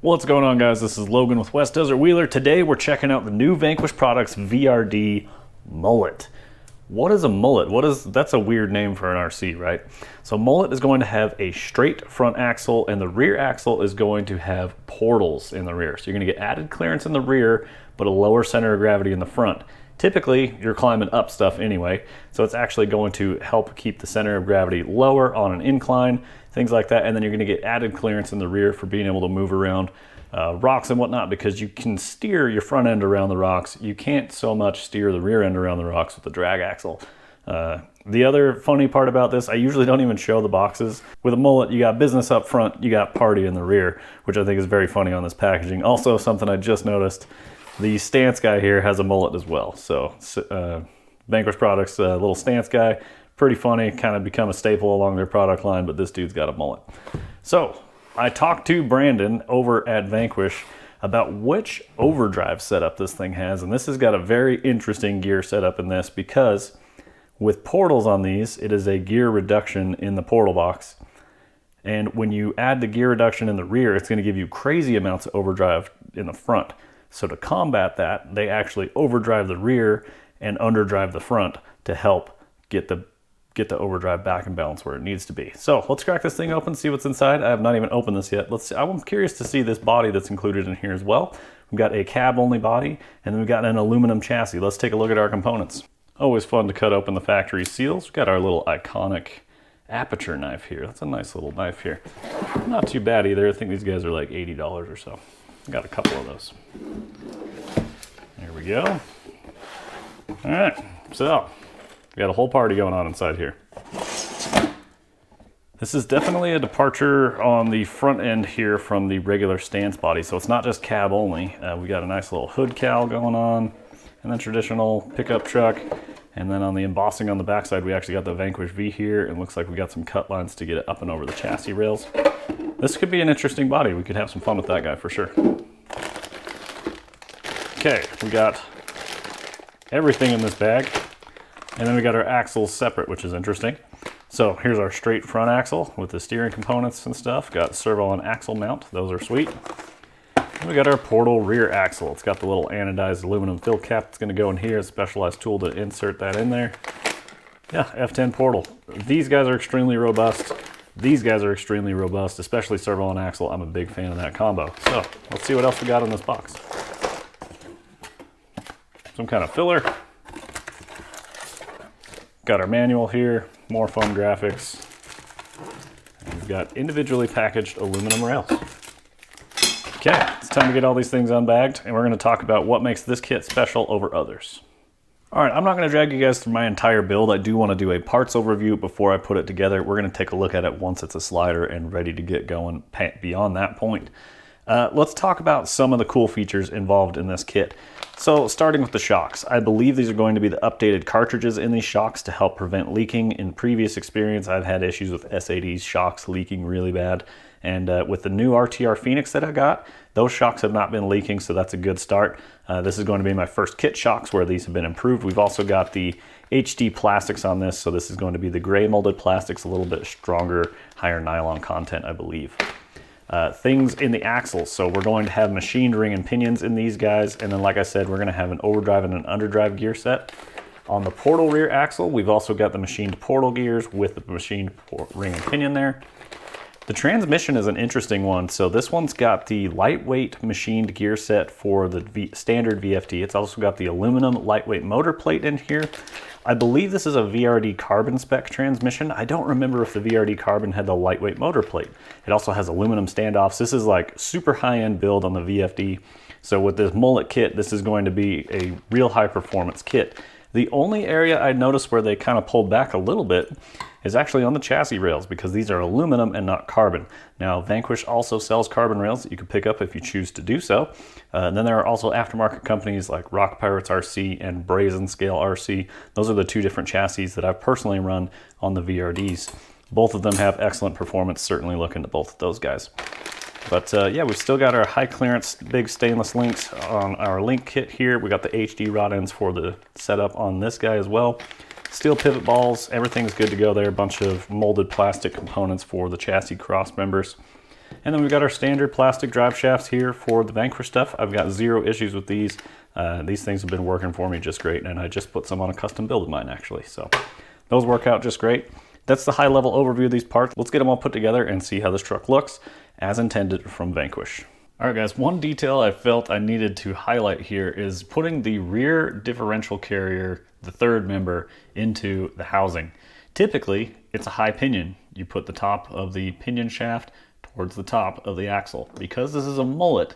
What's going on, guys? This is Logan with West Desert Wheeler. Today we're checking out the new Vanquish Products VRD Mullet. What is a mullet? That's a weird name for an RC, right? So mullet is going to have a straight front axle, and the rear axle is going to have portals in the rear. So you're going to get added clearance in the rear, but a lower center of gravity in the front. Typically, you're climbing up stuff anyway, so it's actually going to help keep the center of gravity lower on an incline, things like that, and then you're going to get added clearance in the rear for being able to move around rocks and whatnot, because you can steer your front end around the rocks. You can't so much steer the rear end around the rocks with the drag axle. The other funny part about this, I usually don't even show the boxes. With a mullet, you got business up front, you got party in the rear, which I think is very funny on this packaging. Also, something I just noticed, the stance guy here has a mullet as well. So Vanquish Products, little stance guy, pretty funny, kind of become a staple along their product line, but this dude's got a mullet. So I talked to Brandon over at Vanquish about which overdrive setup this thing has, and this has got a very interesting gear setup in this, because with portals on these, it is a gear reduction in the portal box. And when you add the gear reduction in the rear, it's going to give you crazy amounts of overdrive in the front. So to combat that, they actually overdrive the rear and underdrive the front to help get the overdrive back in balance where it needs to be. So let's crack this thing open, see what's inside. I have not even opened this yet. I'm curious to see this body that's included in here as well. We've got a cab only body, and then we've got an aluminum chassis. Let's take a look at our components. Always fun to cut open the factory seals. We've got our little iconic aperture knife here. That's a nice little knife here. Not too bad either. I think these guys are like $80 or so. Got a couple of those. There we go. All right, so we got a whole party going on inside here. This is definitely a departure on the front end here from the regular stance body. So it's not just cab only. We got a nice little hood cowl going on, and then traditional pickup truck. And then on the embossing on the backside, we actually got the Vanquish V here. It looks like we got some cut lines to get it up and over the chassis rails. This could be an interesting body. We could have some fun with that guy for sure. Okay, we got everything in this bag. And then we got our axles separate, which is interesting. So here's our straight front axle with the steering components and stuff. Got servo and axle mount. Those are sweet. And we got our portal rear axle. It's got the little anodized aluminum fill cap that's going to go in here. A specialized tool to insert that in there. Yeah, F10 portal. These guys are extremely robust. These guys are extremely robust, especially servo and axle. I'm a big fan of that combo. So let's see what else we got in this box. Some kind of filler. Got our manual here, more fun graphics. And we've got individually packaged aluminum rails. Okay, it's time to get all these things unbagged, and we're going to talk about what makes this kit special over others. All right, I'm not going to drag you guys through my entire build. I do want to do a parts overview before I put it together. We're going to take a look at it once it's a slider and ready to get going beyond that point. Let's talk about some of the cool features involved in this kit. So starting with the shocks, I believe these are going to be the updated cartridges in these shocks to help prevent leaking. In previous experience, I've had issues with S80's shocks leaking really bad. And with the new RTR Phoenix that I got, those shocks have not been leaking, so that's a good start. This is going to be my first kit shocks where these have been improved. We've also got the HD plastics on this, so this is going to be the gray molded plastics, a little bit stronger, higher nylon content, I believe. Things in the axles, so we're going to have machined ring and pinions in these guys, and then like I said, we're going to have an overdrive and an underdrive gear set. On the portal rear axle, we've also got the machined portal gears with the machined ring and pinion there. The transmission is an interesting one. So this one's got the lightweight machined gear set for the standard VFD. It's also got the aluminum lightweight motor plate in here. I believe this is a VRD carbon spec transmission. I don't remember if the VRD carbon had the lightweight motor plate. It also has aluminum standoffs. This is like super high-end build on the VFD. So with this mullet kit, this is going to be a real high performance kit. The only area I noticed where they kind of pulled back a little bit is actually on the chassis rails, because these are aluminum and not carbon. Now, Vanquish also sells carbon rails that you can pick up if you choose to do so. And then there are also aftermarket companies like Rock Pirates RC and Brazen Scale RC. Those are the two different chassis that I've personally run on the VRDs. Both of them have excellent performance, certainly look into both of those guys. But yeah, we've still got our high clearance big stainless links on our link kit here. We got the HD rod ends for the setup on this guy as well. Steel pivot balls, everything's good to go there. A bunch of molded plastic components for the chassis cross members. And then we've got our standard plastic drive shafts here for the Vanquish stuff. I've got zero issues with these. These things have been working for me just great, and I just put some on a custom build of mine actually. So those work out just great. That's the high level overview of these parts. Let's get them all put together and see how this truck looks as intended from Vanquish. All right guys, one detail I felt I needed to highlight here is putting the rear differential carrier, the third member, into the housing. Typically, it's a high pinion. You put the top of the pinion shaft towards the top of the axle. Because this is a mullet,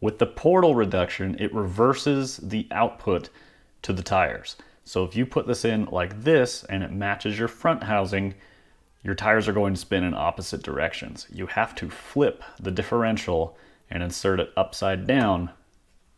with the portal reduction, it reverses the output to the tires. So if you put this in like this and it matches your front housing, your tires are going to spin in opposite directions. You have to flip the differential and insert it upside down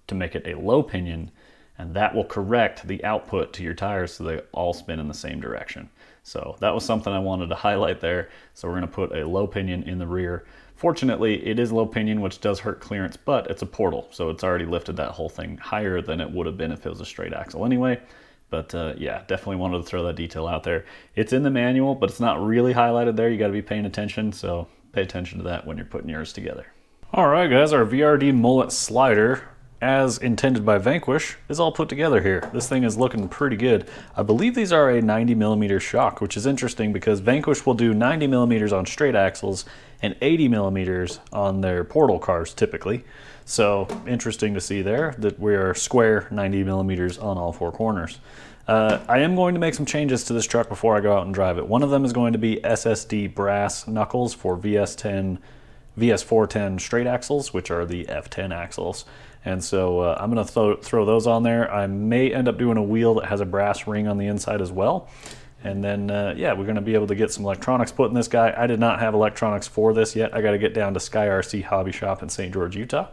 to make it a low pinion, and that will correct the output to your tires so they all spin in the same direction. So that was something I wanted to highlight there. So we're gonna put a low pinion in the rear. Fortunately, it is low pinion, which does hurt clearance, but it's a portal, so it's already lifted that whole thing higher than it would have been if it was a straight axle anyway. But yeah, definitely wanted to throw that detail out there. It's in the manual, but it's not really highlighted there. You gotta be paying attention, so pay attention to that when you're putting yours together. All right guys, our VRD mullet slider, as intended by Vanquish, is all put together here. This thing is looking pretty good. I believe these are a 90mm shock, which is interesting because Vanquish will do 90mm on straight axles and 80mm on their portal cars typically. So interesting to see there that we are square 90mm on all four corners. I am going to make some changes to this truck before I go out and drive it. One of them is going to be SSD brass knuckles for VS410 straight axles, which are the F10 axles. And so I'm going to throw those on there. I may end up doing a wheel that has a brass ring on the inside as well. And then, yeah, we're going to be able to get some electronics put in this guy. I did not have electronics for this yet. I got to get down to Sky RC Hobby Shop in St. George, Utah.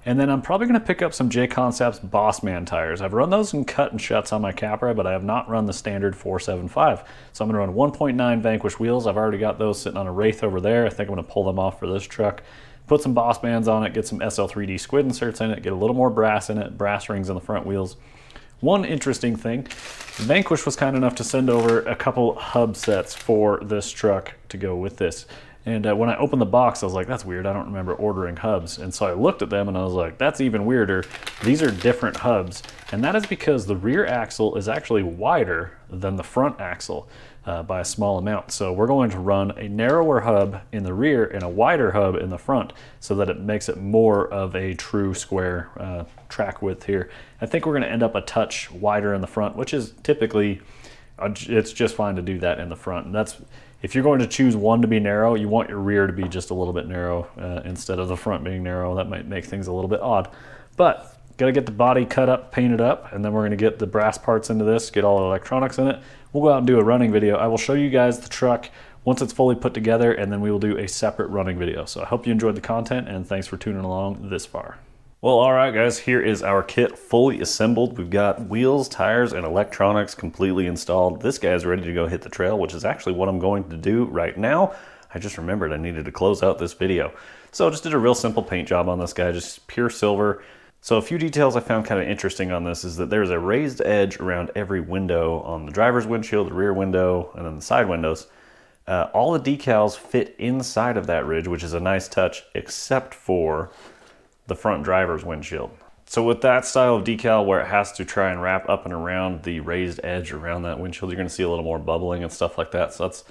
And then I'm probably going to pick up some J-Concepts Bossman tires. I've run those in cut and shuts on my Capra, but I have not run the standard 475. So I'm going to run 1.9 Vanquish wheels. I've already got those sitting on a Wraith over there. I think I'm going to pull them off for this truck. Put some Bossmans on it, get some SL3D squid inserts in it, get a little more brass in it, brass rings on the front wheels. One interesting thing, Vanquish was kind enough to send over a couple hub sets for this truck to go with this. And when I opened the box, I was like, that's weird. I don't remember ordering hubs. And so I looked at them and I was like, that's even weirder. These are different hubs. And that is because the rear axle is actually wider than the front axle by a small amount. So we're going to run a narrower hub in the rear and a wider hub in the front so that it makes it more of a true square track width here. I think we're going to end up a touch wider in the front, which is typically, it's just fine to do that in the front. And that's, if you're going to choose one to be narrow, you want your rear to be just a little bit narrow instead of the front being narrow. That might make things a little bit odd. But gotta get the body cut up, painted up, and then we're gonna get the brass parts into this, get all the electronics in it. We'll go out and do a running video. I will show you guys the truck once it's fully put together, and then we will do a separate running video. So I hope you enjoyed the content, and thanks for tuning along this far. Well, all right guys, here is our kit fully assembled. We've got wheels, tires, and electronics completely installed. This guy is ready to go hit the trail, which is actually what I'm going to do right now. I just remembered I needed to close out this video. So just did a real simple paint job on this guy, just pure silver. So a few details I found kind of interesting on this is that there's a raised edge around every window on the driver's windshield, the rear window, and then the side windows. All the decals fit inside of that ridge, which is a nice touch, except for the front driver's windshield. So with that style of decal where it has to try and wrap up and around the raised edge around that windshield, you're gonna see a little more bubbling and stuff like that. So that's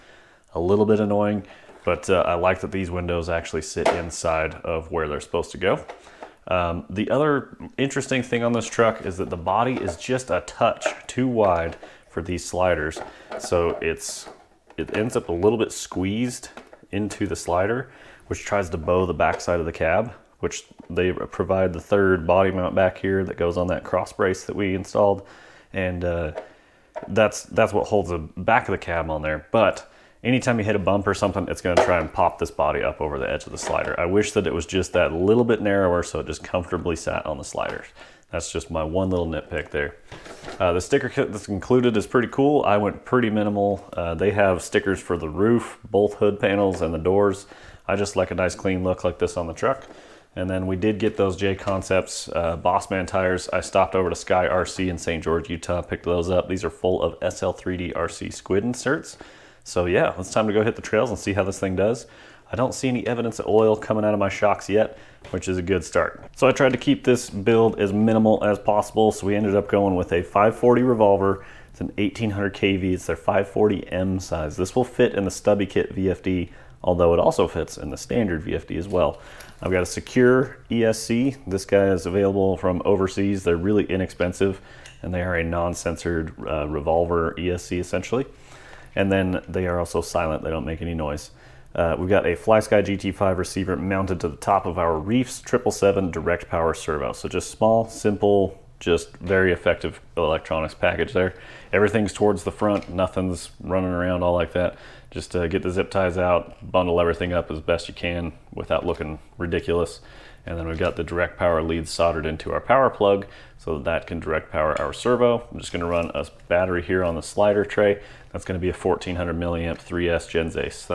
a little bit annoying, but I like that these windows actually sit inside of where they're supposed to go. The other interesting thing on this truck is that the body is just a touch too wide for these sliders. So it ends up a little bit squeezed into the slider, which tries to bow the backside of the cab, which they provide the third body mount back here that goes on that cross brace that we installed. And that's what holds the back of the cab on there. But anytime you hit a bump or something, it's gonna try and pop this body up over the edge of the slider. I wish that it was just that little bit narrower so it just comfortably sat on the sliders. That's just my one little nitpick there. The sticker kit that's included is pretty cool. I went pretty minimal. They have stickers for the roof, both hood panels, and the doors. I just like a nice clean look like this on the truck. And then we did get those J-Concepts Bossman tires. I stopped over to Sky RC in St. George, Utah, picked those up. These are full of SL3D RC squid inserts. So yeah, it's time to go hit the trails and see how this thing does. I don't see any evidence of oil coming out of my shocks yet, which is a good start. So I tried to keep this build as minimal as possible, so we ended up going with a 540 revolver. It's an 1800 kV, it's their 540M size. This will fit in the stubby kit VFD, although it also fits in the standard VFD as well. I've got a secure ESC. This guy is available from overseas. They're really inexpensive, and they are a non-censored revolver ESC essentially. And then they are also silent, they don't make any noise. We've got a FlySky GT5 receiver mounted to the top of our Reefs 777 direct power servo. So just small, simple, just very effective electronics package there. Everything's towards the front, nothing's running around all like that. Just get the zip ties out, bundle everything up as best you can without looking ridiculous. And then we've got the direct power lead soldered into our power plug so that can direct power our servo. I'm just gonna run a battery here on the slider tray. That's gonna be a 1400 milliamp 3S Gens Ace.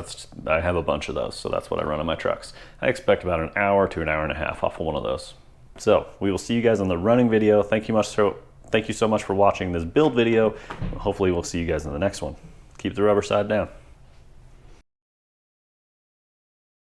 I have a bunch of those, so that's what I run on my trucks. I expect about an hour to an hour and a half off of one of those. So we will see you guys on the running video. Thank you so much for watching this build video. Hopefully we'll see you guys in the next one. Keep the rubber side down.